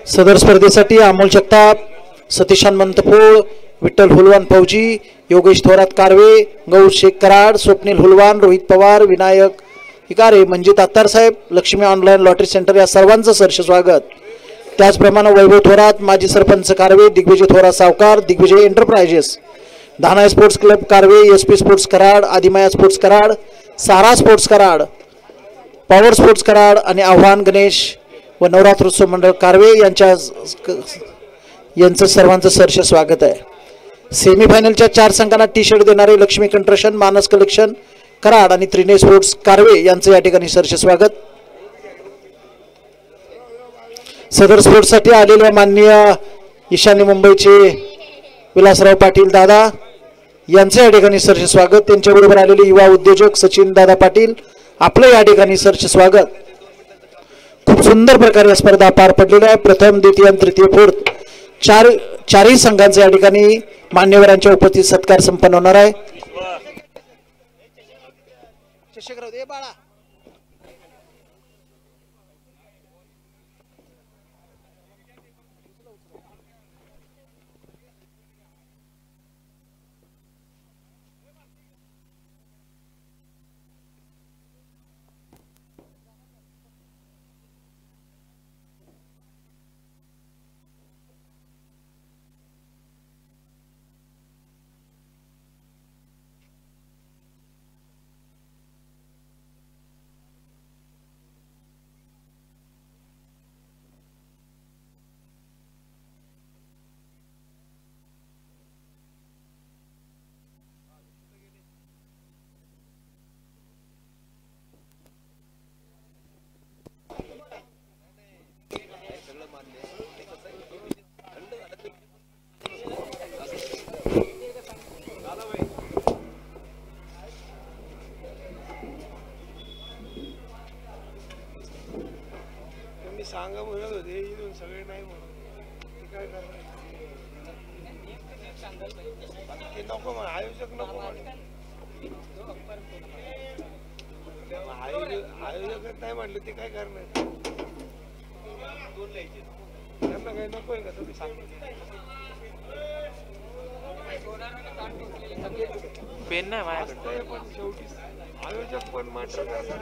सदर स्पर्धेसाठी अमोल जगताप, सतीश हनुमंतपूळ, विठ्ठल हुलवान फौजी, योगेश थोरात कारवे, गौर शेख कराड, स्वप्नील हुलवान, रोहित पवार, विनायक हिकारे, मंजित अत्तार साहेब, लक्ष्मी ऑनलाईन लॉटरी सेंटर या सर्वांचं सहर्ष स्वागत. त्याचप्रमाणे वैभव थोरात, माजी सरपंच कारवे, दिग्विजय थोरात सावकार, Digvijay enterprises, Dhana sports club Karve, SP sports Karad, Adimaya sports Karad, Sara sports Karad, power sports Karad आणि आव्हान गणेश व नवरात्रोत्सव मंडळ कारवे यांचं सर्वांचं सहर्ष स्वागत आहे. सेमीफायनलच्या 4 संघांना टी शर्ट देणारे लक्ष्मी कंट्रक्शन, मानस कलेक्शन कराड आणि त्रिने स्पोर्ट्स कारवे यांचं या ठिकाणी सहर्ष स्वागत. सदर स्पोर्ट्ससाठी आलेल्या माननीय ईशान्य मुंबईचे विलासराव पाटील दादा यांचं या ठिकाणी सहर्ष स्वागत. त्यांच्याबरोबर आलेले युवा उद्योजक सचिन दादा पाटील आपलं या ठिकाणी सहर्ष स्वागत. खूप सुंदर प्रकारे स्पर्धा पार पडलेल्या आहे. प्रथम, द्वितीय आणि तृतीय, फोर्थ चारही संघांचा या ठिकाणी मान्यवरांच्या उपस्थित सत्कार संपन्न होणार आहे. सांगा म्हणत होते इथून सगळे नाही म्हणून काय करणार नको म्हण आयोजक नको आयोजक नाही म्हटलं ते काय करणार त्यांना काही नकोय का तुम्ही सांगा पेन नाही माझ्याकडे पण शेवटी आयोजक पण मॅटर करतात.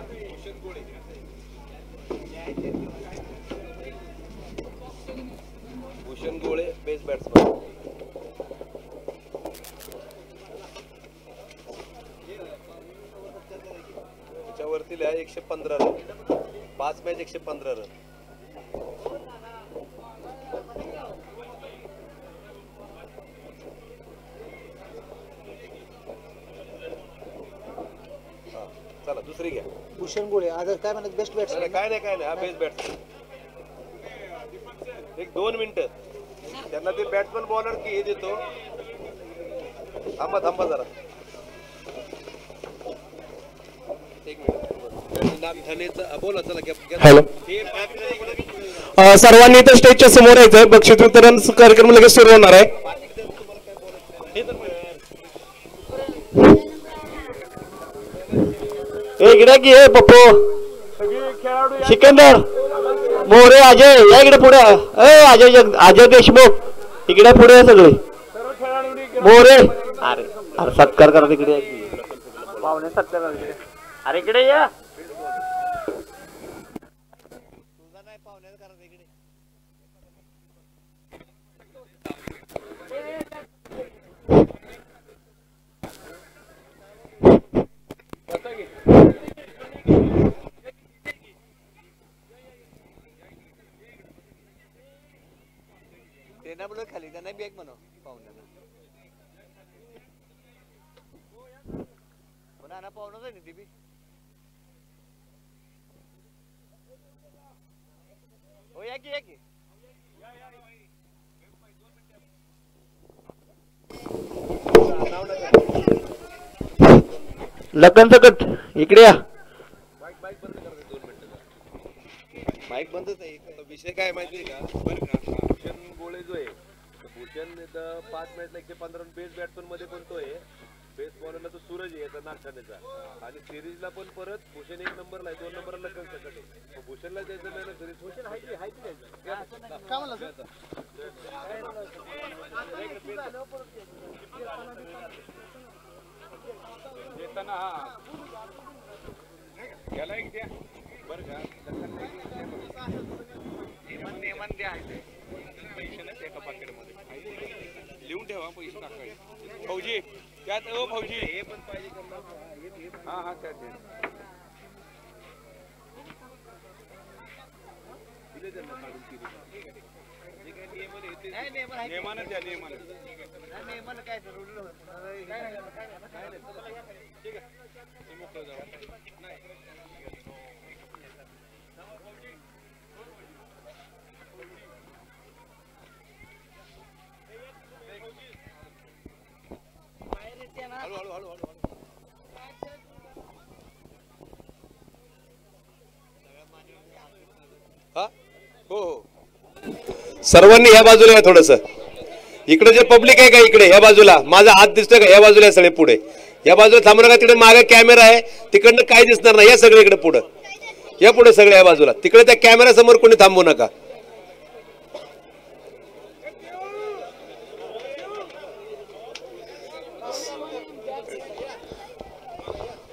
भूषण गोळे बेस्ट बॅट्समन त्याच्यावरती लिहा 115 रन 5 मॅच 115 रन. चला दुसरी घ्या. भूषण गोळे आज काय म्हणत बेस्ट बॅट्समन काय नाही हा बेस्ट बॅट्समन. एक 2 मिनिटं त्यांना ते बॅट्समन बॉलर की हे देतो. थांबा जरा 1 मिनिट. बोला चला. हॅलो, सर्वांनी इथं स्टेजच्या समोर यायचंय. बक्षीस वितरण कार्यक्रम लगेच सुरू होणार आहे. इकडे की हे पप्पू सिकंदर मोरे अजय या इकडे पुढे. अजय देशमुख इकडे पुढे सगळे मोरे. अरे अरे सत्कार करा तिकडे पाहुणे सत्कार करा. अरे इकडे या. खाली त्यांना बॅग म्हणा पाहुण्यांना पाहुणच आहे ना ती बी. हो या की लग्न सकट इकडे या. माईक माईक बंदच आहे. विषय काय माहितीये का बरं का, भूषण गोळे जो आहे भूषण 5 मॅचला 115 बेस्ट बॅट्समन मध्ये पण तो आहे. बेस्ट बॉलरला तो सूरज आहे नागठाणेचा आणि सिरीजला पण परत भूषण 1 नंबरला आहे, 2 नंबरला लखन सकट आहे. भूषणला द्यायचं मॅन ऑफ सिरीज. भूषण हाय की काय म्हणलं देताना हा याला एक द्या बरं का. नियमन द्या पैसे नाही एका पाकिटमध्ये लिहून ठेवा पैसे टाकायचे. फौजी त्यात फौजी हे पण पाहिजे हा हा त्यात दिले त्यांना काढून नियमानं द्या नियमानं काय ठीक आहे मोकळं जाऊ नाही. हो सर्वांनी ह्या बाजूला या थोडस. इकडे जे पब्लिक आहे का इकडे या बाजूला माझा हात दिसतोय का या बाजूला सगळे पुढे या बाजूला थांबू नका. तिकडे मागे कॅमेरा आहे तिकडनं काय दिसणार नाही. या सगळे इकडे पुढे या पुढे सगळे या बाजूला तिकडे त्या कॅमेरा समोर कोणी थांबू नका.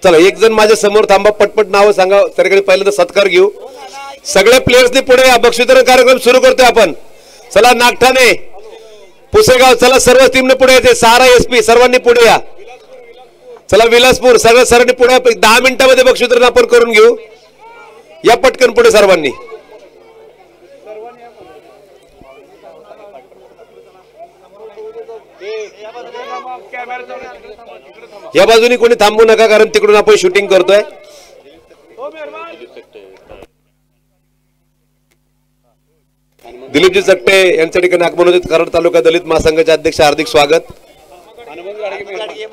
चला एक जण माझ्या समोर थांबा पटपट नाव सांगा. सगळीकडे पहिल्यांदा सत्कार घेऊ. सगळे प्लेयर्सनी पुढे या. बक्षीस कार्यक्रम सुरू करतोय आपण. चला नागठाणे पुसेगाव चला सर्व टीमने पुढे येते. सारा SP सर्वांनी पुढे या. चला विलासपूर सगळं सरांनी पुढे 10 मिनिटांमध्ये बक्षीस आपण करून घेऊ. या पटकन पुढे सर्वांनी. या बाजूनी कोणी थांबू नका कारण तिकडून आपण शूटिंग करतोय. दिलीपजी चकटे यांच्या ठिकाणी आगमन कराड तालुका दलित महासंघाचे अध्यक्ष हार्दिक स्वागत.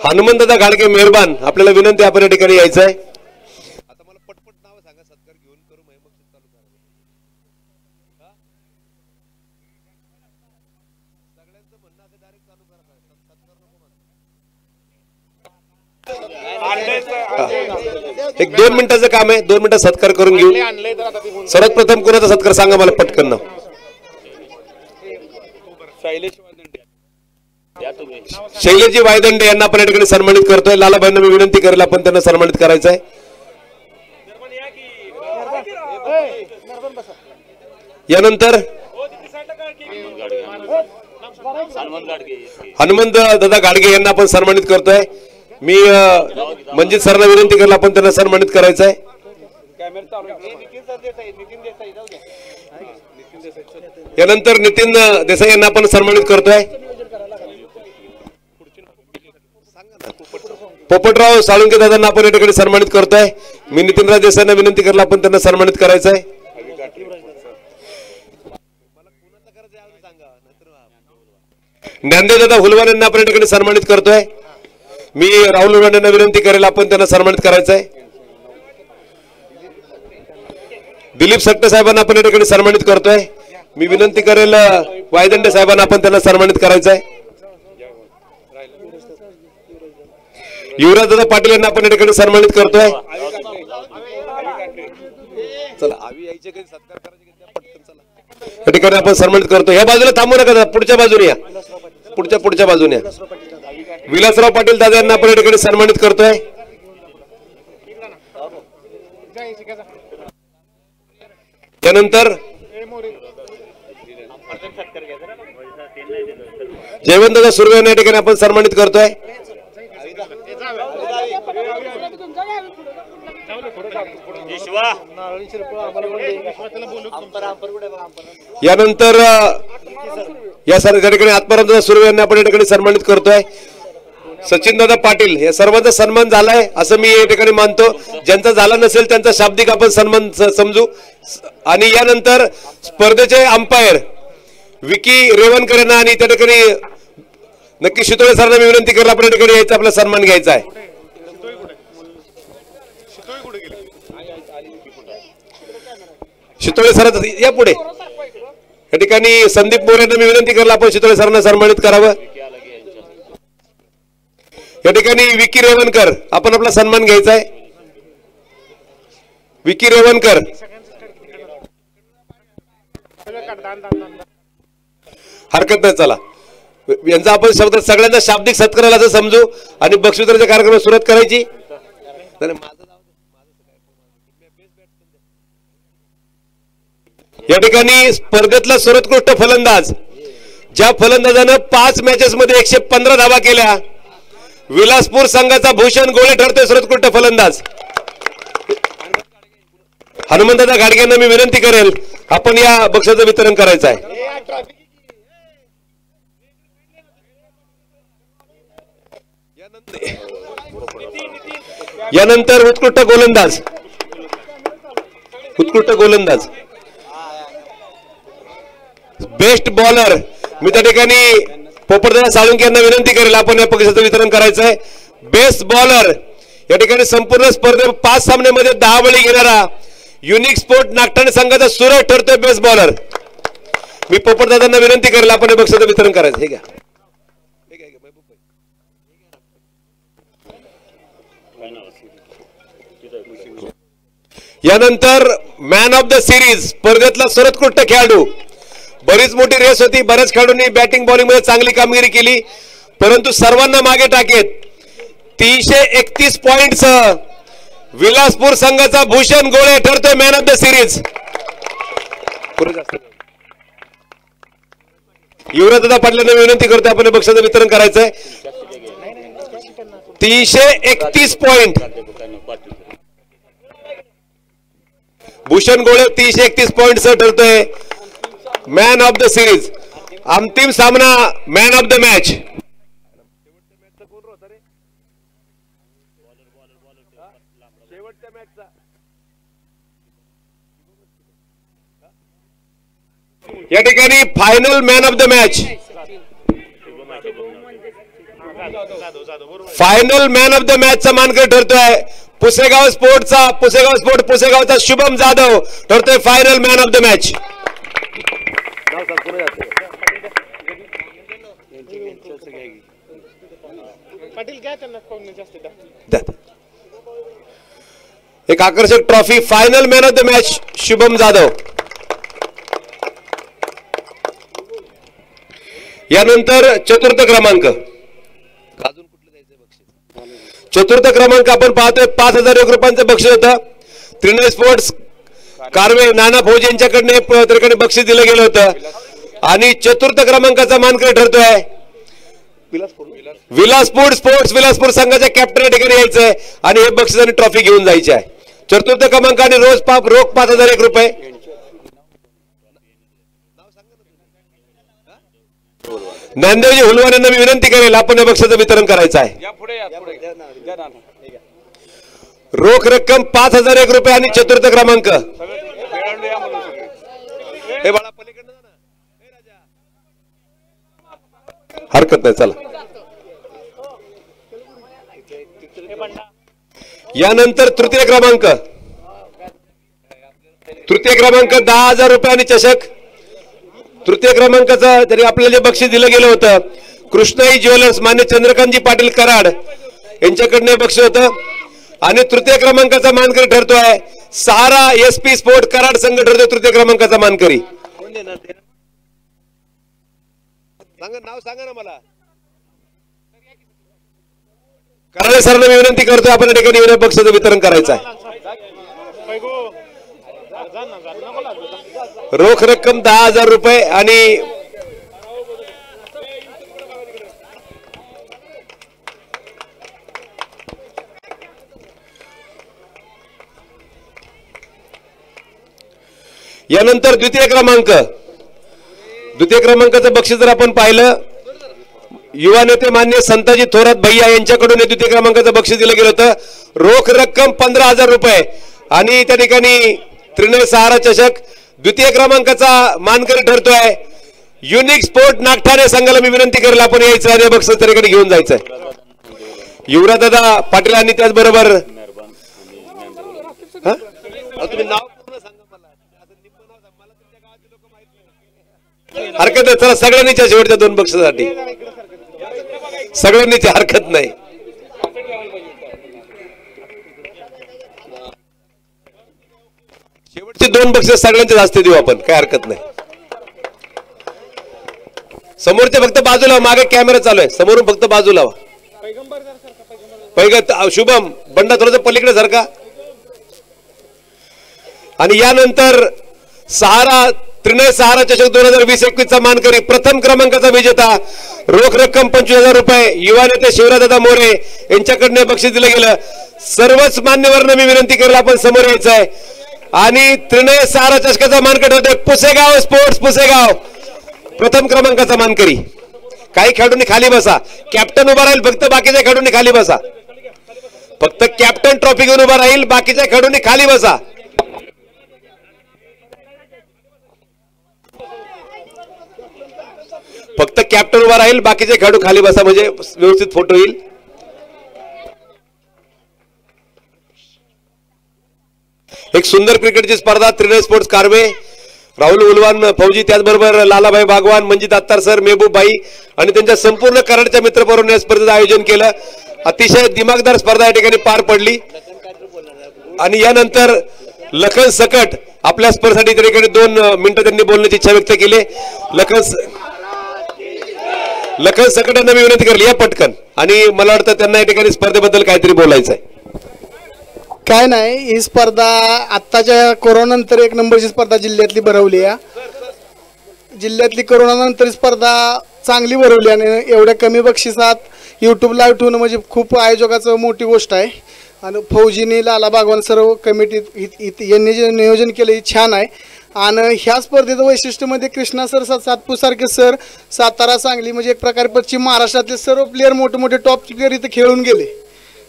हनुमंतदा घाडगे मेहरबान आपल्याला विनंती आपण या ठिकाणी यायचं आहे. आता मला पटपट नाव सांगा सत्कार घेऊन करू महिमक्षित चालू करा. सगळ्यांचं म्हणणं असं डायरेक्ट चालू करा. सत्कार नको. एक 2 मिनिटाचं काम आहे. 2 मिनिटात सत्कार करून घेऊ. सर्वात प्रथम कोणाचा सत्कार सांगा मला पटकन नाव. शैलेशजी वायदंडे यांना आपण या ठिकाणी सन्मानित करतोय. लालाबाईंना मी विनंती करेल आपण त्यांना सन्मानित करायचं आहे. यानंतर हनुमंत दादा गाडगे यांना आपण सन्मानित करतोय. मी मंजित सरांना विनंती करेल आपण त्यांना सन्मानित करायचं आहे. यानंतर नितीन देसाई यांना आपण सन्मानित करतोय. पोपटराव साळुंके दादांना आपण या ठिकाणी सन्मानित करतोय. मी नितीनराव देसाईंना विनंती करला आपण त्यांना सन्मानित करायचं आहे. ज्ञानदेव दादा हुलवान यांना आपण या ठिकाणी सन्मानित करतोय. मी राहुल हुलवान यांना विनंती करेल आपण त्यांना सन्मानित करायचं आहे. दिलीप सकटे साहेबांना आपण या ठिकाणी सन्मानित करतोय. मी विनंती करेल वायदंडे साहेबांना आपण त्यांना सन्मानित करायचं आहे. युवराज दादा पाटील यांना आपण या ठिकाणी सन्मानित करतोय. चला या ठिकाणी आपण सन्मानित करतो. या बाजूला थांबू नका पुढच्या बाजूने या. पुढच्या बाजूने या. विलासराव पाटील दादा यांना आपण या ठिकाणी सन्मानित करतोय. त्यानंतर जयवंत दादा सुर्वे यांना या ठिकाणी आपण सन्मानित करतोय. यानंतर या ठिकाणी आत्माराम दादा सुर्वे यांना आपण या ठिकाणी सन्मानित करतोय. सचिन दादा पाटील या सर्वांचा सन्मान झालाय असं मी या ठिकाणी मानतो. ज्यांचा झाला नसेल त्यांचा शाब्दिक आपण सन्मान समजू. आणि यानंतर स्पर्धेचे अंपायर विकी रेवणकर यांना आणि त्या ठिकाणी नक्की शितोळे सरांना मी विनंती करला आपण या ठिकाणी यायचा आपला सन्मान घ्यायचा आहे. शितोळे सर या पुढे. या ठिकाणी संदीप मोरे यांना मी विनंती करला आपण शितोळे सरांना सन्मानित करावं. या ठिकाणी विकी रेवणकर आपण आपला सन्मान घ्यायचा आहे. विकी रेवणकर हरकत नाही, चला यांचा आपण शब्द सगळ्यांना शाब्दिक सत्काराला असं समजू आणि बक्षिसाच्या कार्यक्रमात सुरुवात करायची. या ठिकाणी स्पर्धेतला सर्वोत्कृष्ट फलंदाज, ज्या फलंदाजानं 5 मॅचेस मध्ये 115 धावा केल्या, विलासपूर संघाचा भूषण गोळे ठरतोय सर्वोत्कृष्ट फलंदाज. हनुमंतदादा घाडगेंना मी विनंती करेल आपण या बक्षिसाचं वितरण करायचं आहे. यानंतर उत्कृष्ट गोलंदाज बेस्ट बॉलर, मी त्या ठिकाणी पोपटदादा साळुंके यांना विनंती करेल आपण या बक्षिसाचं वितरण करायचं आहे. बेस्ट बॉलर या ठिकाणी संपूर्ण स्पर्धेत 5 सामन्यामध्ये 10 बळी घेणारा युनिक स्पोर्ट नागठाणे संघाचा सूरज ठरतोय बेस्ट बॉलर. मी पोपटदादांना विनंती करेल आपण या बक्षिसाचं वितरण करायचं. हे घ्या. यानंतर मॅन ऑफ द सिरीज स्पर्धेतला सर्वोत्कृष्ट खेळाडू, बरीच मोठी रेस होती, बऱ्याच खेळाडूंनी बॅटिंग बॉलिंग मध्ये चांगली कामगिरी केली, परंतु सर्वांना मागे टाकेत 331 पॉइंट्स विलासपूर संघाचा भूषण गोळे ठरतोय मॅन ऑफ द सिरीज. युवराजदादा पाटलांना विनंती करतोय आपण बक्षिसाचं वितरण करायचंय. 331 पॉइंट भूषण गोळे 331 पॉइंट ठरतोय मॅन ऑफ द सिरीज. अंतिम सामना मॅन ऑफ द मॅच. या ठिकाणी final man of the match, final man of the मॅचचा मानकरी ठरतोय पुसेगाव पुसेगावचा शुभम जाधव ठरतोय final man of the match. एक आकर्षक trophy final man of the match Shubham Jadhav. यानंतर चतुर्थ क्रमांक आपण पाहतोय 5,000 रुपयांचं बक्षीस होतं. त्रिनय स्पोर्ट्स कारवे नाना फौज यांच्याकडे बक्षीस दिलं गेलं होतं आणि चतुर्थ क्रमांकाचा मानकरी ठरतोय विलासपूर संघाच्या कॅप्टन या ठिकाणी यायचंय आणि हे बक्षीस आणि ट्रॉफी घेऊन जायची आहे. चतुर्थ क्रमांकाने रोख 5,001 रुपये. ज्ञानदेवजी हुलवान यांना मी विनंती करेल आपण या बक्षिसाचं वितरण करायचं आहे. रोख रक्कम 5,001 रुपये आणि चतुर्थ क्रमांक. हरकत नाही, चला. यानंतर तृतीय क्रमांक 10,000 रुपये आणि चषक. तृतीय क्रमांकाचं तरी आपल्याला जे बक्षीस दिलं गेलं होतं कृष्णाई ज्वेलर्स मान्य चंद्रकांतजी पाटील कराड यांच्याकडनं बक्षीस होतं आणि तृतीय क्रमांकाचा मानकरी ठरतोय सहारा SP स्पोर्ट कराड संघ ठरतोय तृतीय क्रमांकाचा मानकरी. नाव सांगा ना मला. कराडे सरांना मी विनंती करतोय आपण या ठिकाणी बक्षीसाचं वितरण करायचं आहे. रोख रक्कम 10,000 रुपये आणि यानंतर द्वितीय क्रमांकाचं बक्षीस जर आपण पाहिलं युवा नेते मान्य संताजी थोरात भैया यांच्याकडून द्वितीय क्रमांकाचं बक्षीस दिलं गेलं होतं. रोख रक्कम 15,000 रुपये आणि त्या ठिकाणी त्रिनय सहारा चषक. द्वितीय क्रमांकाचा मानकरी ठरतोय युनिक स्पोर्ट नागठाणे संघाला मी विनंती करेल आपण यायचं आणि बक्षीस त्या ठिकाणी घेऊन जायचंय. युवराजदादा पाटील आणि त्याचबरोबर तुम्ही नाव पूर्ण सांगा मला. हरकत नाही, चला सगळ्यांनीच शेवटच्या 2 बक्षीसाठी सगळ्यांनीच, हरकत नाही. शेवटचे 2 बक्षीस सगळ्यांचे जास्त देऊ आपण, काय हरकत नाही. समोरचे फक्त बाजूला, मागे कॅमेरा चालू आहे, समोरून फक्त बाजूला शुभम बंडा थोडं पलीकडे सारखा. आणि यानंतर त्रिनय सहारा चषक 2020-21 चा मानकरी प्रथम क्रमांकाचा विजेता, रोख रक्कम 25,000 रुपये युवा नेते शिवराजदादा मोरे यांच्याकडनं बक्षीस दिलं गेलं. सर्वच मान्यवरांना मी विनंती करेल आपण समोर यायचं आहे. आणि त्रिनय सहारा चषकाचा मानकरी होते पुसेगाव स्पोर्ट्स पुसेगाव, प्रथम क्रमांकाचा मानकरी. काही खेळाडूंनी खाली बसा, कॅप्टन उभा राहील, फक्त बाकीच्या खेळाडूंनी खाली बसा. फक्त कॅप्टन ट्रॉफी घेऊन उभा राहील, बाकीच्या खेळाडूंनी खाली बसा. फक्त कॅप्टन उभा राहील, बाकीचे खेळाडू खाली बसा, म्हणजे व्यवस्थित फोटो येईल. एक सुंदर क्रिकेटची स्पर्धा त्रिनय स्पोर्ट्स कारवे, राहुल उलवान फौजी, त्याचबरोबर लालाभाई बागवान, मंजित अत्तार सर, मेहबूब भाई आणि त्यांच्या संपूर्ण कराडच्या मित्रपरिवाराने या स्पर्धेचं आयोजन केलं. अतिशय दिमागदार स्पर्धा या ठिकाणी पार पडली. आणि यानंतर लखन सकट आपल्या स्पर्धेसाठी त्या ठिकाणी 2 मिनिटं त्यांनी बोलण्याची इच्छा व्यक्त केली. लखन सकट यांना मी विनंती करली या पटकन, आणि मला वाटतं त्यांना या ठिकाणी स्पर्धेबद्दल काहीतरी बोलायचं आहे. काय नाही, ही स्पर्धा आत्ताच्या कोरोनानंतर 1 नंबरची स्पर्धा जिल्ह्यातली भरवली आहे. जिल्ह्यातली कोरोनानंतर स्पर्धा चांगली भरवली आणि एवढ्या कमी बक्षिसात यूट्यूब लाईव्ह ठेवणं म्हणजे खूप आयोजकाचं मोठी गोष्ट आहे. आणि फौजीने, लाला बागवान, सर्व कमिटीत यांनी जे नियोजन केलं हे छान आहे. आणि ह्या स्पर्धेचं वैशिष्ट्य म्हणजे कृष्णा सर, सातपूरसारखे सर, सातारा, सांगली, म्हणजे एक प्रकारे पश्चिम महाराष्ट्रातले सर्व प्लेयर, मोठे मोठे टॉप प्लेयर इथं खेळून गेले.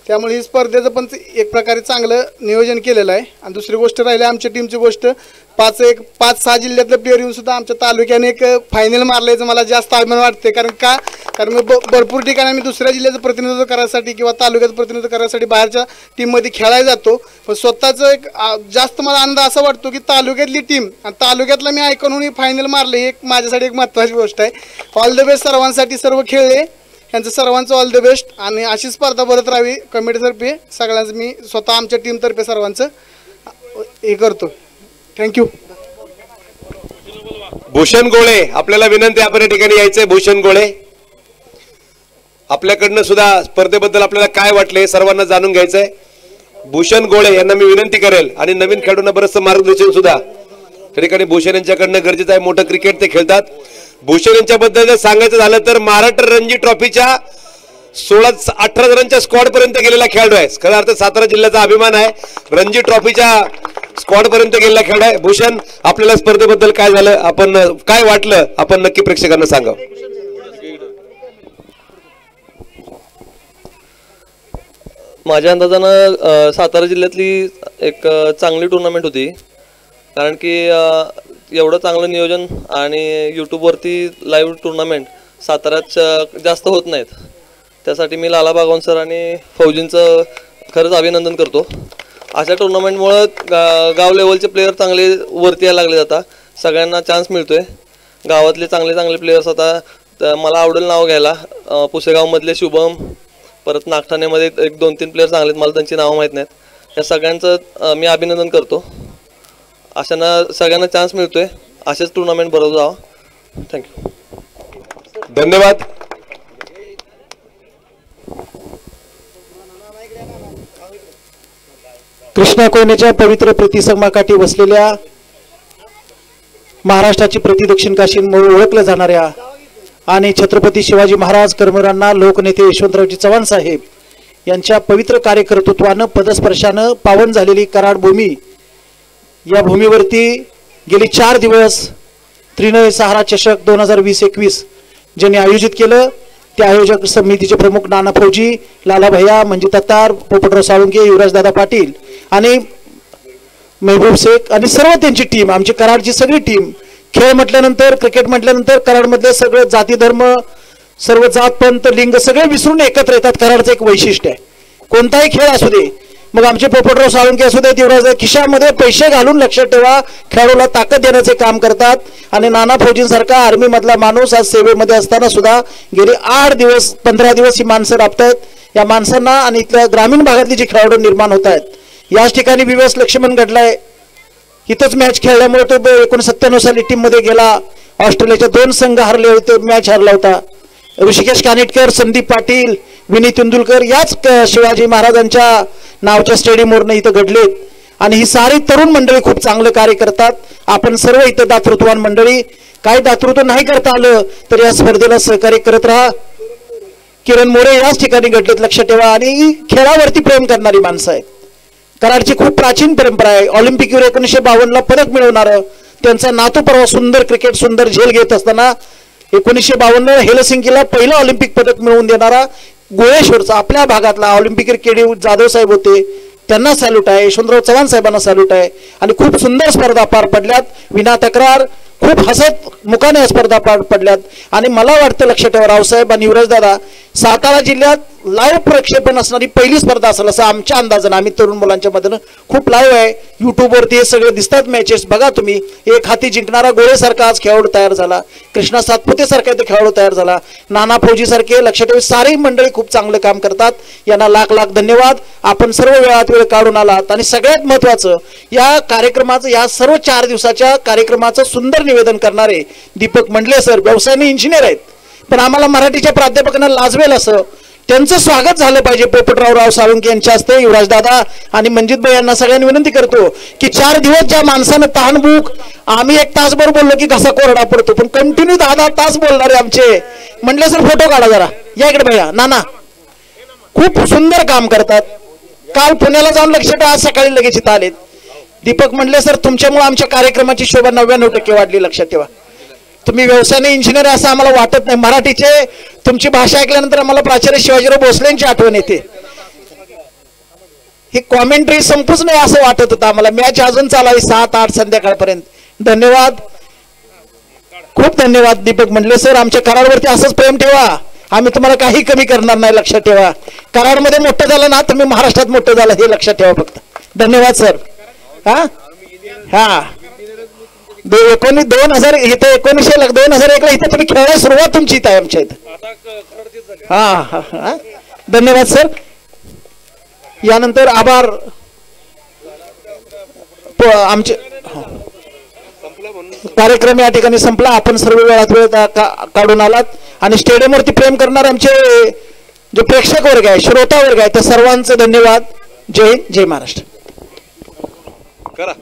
त्यामुळे ही स्पर्धेचं पण एक प्रकारे चांगलं नियोजन केलेलं आहे. आणि दुसरी गोष्ट राहिली आमच्या टीमची गोष्ट, 5-6 जिल्ह्यातले प्लेयर येऊन सुद्धा आमच्या तालुक्याने एक फायनल मारल्याचं मला जास्त अभिमान वाटते. कारण मी भरपूर ठिकाणी मी दुसऱ्या जिल्ह्याचं प्रतिनिधित्व करायसाठी किंवा तालुक्याचं प्रतिनिधित्व करायसाठी बाहेरच्या टीममध्ये खेळायला जातो. पण स्वतःचं एक जास्त मला आनंद असा वाटतो की तालुक्यातली टीम आणि तालुक्यातला मी ऐकून ही फायनल मारले, ही एक माझ्यासाठी एक महत्त्वाची गोष्ट आहे. ऑल द बेस्ट सर्वांसाठी, सर्व खेळले यांचं सर्वांचं ऑल द बेस्ट. आणि अशी स्पर्धा भरत राहावी कमिटीतर्फे सगळ्यांचं, मी स्वतः आमच्या टीमतर्फे सर्वांचं हे करतो. थँक्यू. भूषण गोळे आपल्याला विनंती, आपण या ठिकाणी यायचंय. भूषण गोळे आपल्याकडनं सुद्धा स्पर्धेबद्दल आपल्याला काय वाटले सर्वांना जाणून घ्यायचंय. भूषण गोळे यांना मी विनंती करेल. आणि नवीन खेळाडूंना बरंचसं मार्गदर्शन सुद्धा त्या ठिकाणी भूषण यांच्याकडनं गरजेचं आहे. मोठं क्रिकेट ते खेळतात. भूषण यांच्याबद्दल जर सांगायचं झालं तर महाराष्ट्र रणजी ट्रॉफीच्या 16-18 जणांच्या स्क्वॉड पर्यंत गेलेला खेळाडू आहे. खऱ्या अर्थ सातारा जिल्ह्याचा अभिमान आहे. रणजी ट्रॉफीच्या स्क्वॉड पर्यंत गेलेला खेळाडू आहे. भूषण, आपल्याला स्पर्धेबद्दल काय झालं, आपण काय वाटलं, आपण नक्की प्रेक्षकांना सांगा. माझ्या अंदाजानं सातारा जिल्ह्यातली एक चांगली टुर्नामेंट होती. कारण की एवढं चांगलं नियोजन आणि यूट्यूबवरती लाईव्ह टुर्नामेंट साताऱ्यात जास्त होत नाहीत. त्यासाठी मी लाला बागवान सर आणि फौजींचं खरंच अभिनंदन करतो. अशा टुर्नामेंटमुळं गाव लेवलचे प्लेयर चांगले वरती यायला लागले जातात. सगळ्यांना चान्स मिळतोय. गावातले चांगले चांगले प्लेयर्स आता मला आवडेल नाव घ्यायला. पुसेगावमधले शुभम, परत नागठाण्यामध्ये 1-2-3 प्लेयर चांगले आहेत, मला त्यांची नावं माहीत नाहीत. या सगळ्यांचं मी अभिनंदन करतो. अशांना सगळ्यांना चान्स मिळतोय. असेच टुर्नामेंट भरवत जावं. थँक्यू. धन्यवाद. कृष्णा कोयनेच्या पवित्र प्रतिसंगमाकाठी वसलेल्या महाराष्ट्राची प्रतिदक्षिण काशी म्हणून ओळखलं जाणाऱ्या आणि छत्रपती शिवाजी महाराज कर्मवीरांना लोकनेते यशवंतरावजी चव्हाण साहेब यांच्या पवित्र कार्यकर्तृत्वानं पदस्पर्शानं पावन झालेली कराड भूमी, या भूमीवरती गेली 4 दिवस त्रिनय सहारा चषक 2020-21 ज्यांनी आयोजित केलं, त्या आयोजक समितीचे प्रमुख नाना फौजी, लाला भैया, मंजित अत्तार, पोपटराव साळुंके, युवराजदादा पाटील आणि मेहबूब शेख आणि सर्व त्यांची टीम, आमची कराडची सगळी टीम. खेळ म्हटल्यानंतर, क्रिकेट म्हटल्यानंतर कराडमधले सगळे जाती धर्म, सर्व जात पंथ लिंग सगळे विसरून एकत्र येतात. कराडचं एक वैशिष्ट्य आहे. कोणताही खेळ असू दे, मग आमचे पोपटराव साळुंके असू देत, युवराज खिशामध्ये पैसे घालून लक्षात ठेवा खेळाडूला ताकद देण्याचे काम करतात. आणि नाना फौजींसारखा आर्मी मधला माणूस आज सेवेमध्ये असताना सुद्धा गेली 8 दिवस 15 दिवस ही माणसं राबतायत. या माणसांना आणि इथल्या ग्रामीण भागातली जी खेळाडू निर्माण होत आहेत, याच ठिकाणी विवेस लक्ष्मण घडलाय. इथंच मॅच खेळल्यामुळे तो 1997 साली टीम मध्ये गेला. ऑस्ट्रेलियाचे 2 संघ हरले होते, मॅच हरला होता. ऋषिकेश कानिटकर, संदीप पाटील, विनी तेंडुलकर याच शिवाजी महाराजांच्या नावच्या स्टेडियमवरनं इथं घडलेत. आणि ही सारी तरुण मंडळी खूप चांगलं कार्य करतात. आपण सर्व इथं दातृत्ववान मंडळी, काही दातृत्व नाही करता आलं तर या स्पर्धेला सहकार्य करत राहा. किरण मोरे याच ठिकाणी घडलेत, लक्षात ठेवा. आणि खेळावरती प्रेम करणारी माणसं आहेत. कराडची खूप प्राचीन परंपरा आहे. ऑलिम्पिकवर 1952ला पदक मिळवणारं त्यांचा नातू परवा सुंदर क्रिकेट सुंदर झेल घेत असताना 1952 हेलसिंकीला पहिलं ऑलिम्पिक पदक मिळवून देणारा गोळेश्वरचा आपल्या भागातला ऑलिम्पिक केडी जाधव साहेब होते, त्यांना सॅल्यूट आहे. यशवंतराव चव्हाण साहेबांना सॅल्यूट आहे. आणि खूप सुंदर स्पर्धा पार पडल्यात, विना तक्रार, खूप हसत मुखाने स्पर्धा पार पडल्यात. आणि मला वाटतं लक्षात ठेवा रावसाहेब आणि युवराज दादा, सातारा जिल्ह्यात लाईव्ह प्रक्षेपण असणारी पहिली स्पर्धा असेल असं आमच्या अंदाजानं. आम्ही तरुण मुलांच्या मधनं खूप लाईव्ह आहे, युट्यूबवरती हे सगळे दिसतात मॅचेस, बघा तुम्ही. एक हाती जिंकणारा गोळेसारखा आज खेळाडू तयार झाला, कृष्णा सातपुते सारखा इथे खेळाडू तयार झाला, नाना फौजी सारखे. लक्षात ठेवा सारी मंडळी खूप चांगलं काम करतात. यांना लाख लाख धन्यवाद. आपण सर्व वेळात वेळ काढून आलात. आणि सगळ्यात महत्वाचं या कार्यक्रमाचं, या सर्व 4 दिवसाच्या कार्यक्रमाचं सुंदर निवेदन करणारे दीपक मंडले सर, व्यवसायाने इंजिनियर आहेत, पण आम्हाला मराठीच्या प्राध्यापकांना लाजवेल असं त्यांचं स्वागत झालं पाहिजे. पोपटराव साळुंके यांच्या हस्ते युवराज दादा आणि मंजित भाई यांना सगळ्यांनी विनंती करतो की 4 दिवस ज्या माणसानं तहानभूक, आम्ही 1 तासभर बोललो की घसा कोरडा पडतो, पण कंटिन्यू 10-10 तास बोलणारे आमचे मंडले सर फोटो काढा जरा, या इकडे भैया. नाना खूप सुंदर काम करतात. काल पुण्याला जाऊन लक्षात, आज सकाळी लगेच इथं आलेत. दीपक मंडले सर, तुमच्यामुळे आमच्या कार्यक्रमाची शोभा 99% वाढली, लक्षात ठेवा. तुम्ही व्यवसायाने इंजिनियर असं आम्हाला वाटत नाही. मराठीचे तुमची भाषा ऐकल्यानंतर आम्हाला प्राचार्य शिवाजीराव भोसलेंची आठवण येते. ही कॉमेंट्री संपूच नाही असं वाटत होतं आम्हाला. मॅच अजून चालावी 7-8 संध्याकाळपर्यंत. धन्यवाद, खूप धन्यवाद दीपक मंडले सर. आमच्या कराडवरती असंच प्रेम ठेवा, आम्ही तुम्हाला काही कमी करणार नाही, लक्षात ठेवा. कराडमध्ये मोठं झालं ना तुम्ही महाराष्ट्रात मोठं झालं हे लक्षात ठेवा फक्त. धन्यवाद सर. हा हा 2000 इथे 2001ला इथे तुम्ही खेळायला सुरुवात तुमची इथं आहे आमच्या इथं. हा धन्यवाद सर. यानंतर आभार आमचे. कार्यक्रम या ठिकाणी संपला. आपण सर्व वेळात वेळ काढून आलात आणि स्टेडियमवरती प्रेम करणारे आमचे जे प्रेक्षक वर्ग आहे, श्रोता वर्ग आहे, त्या सर्वांचे धन्यवाद. जय हिंद, जय महाराष्ट्र. करा.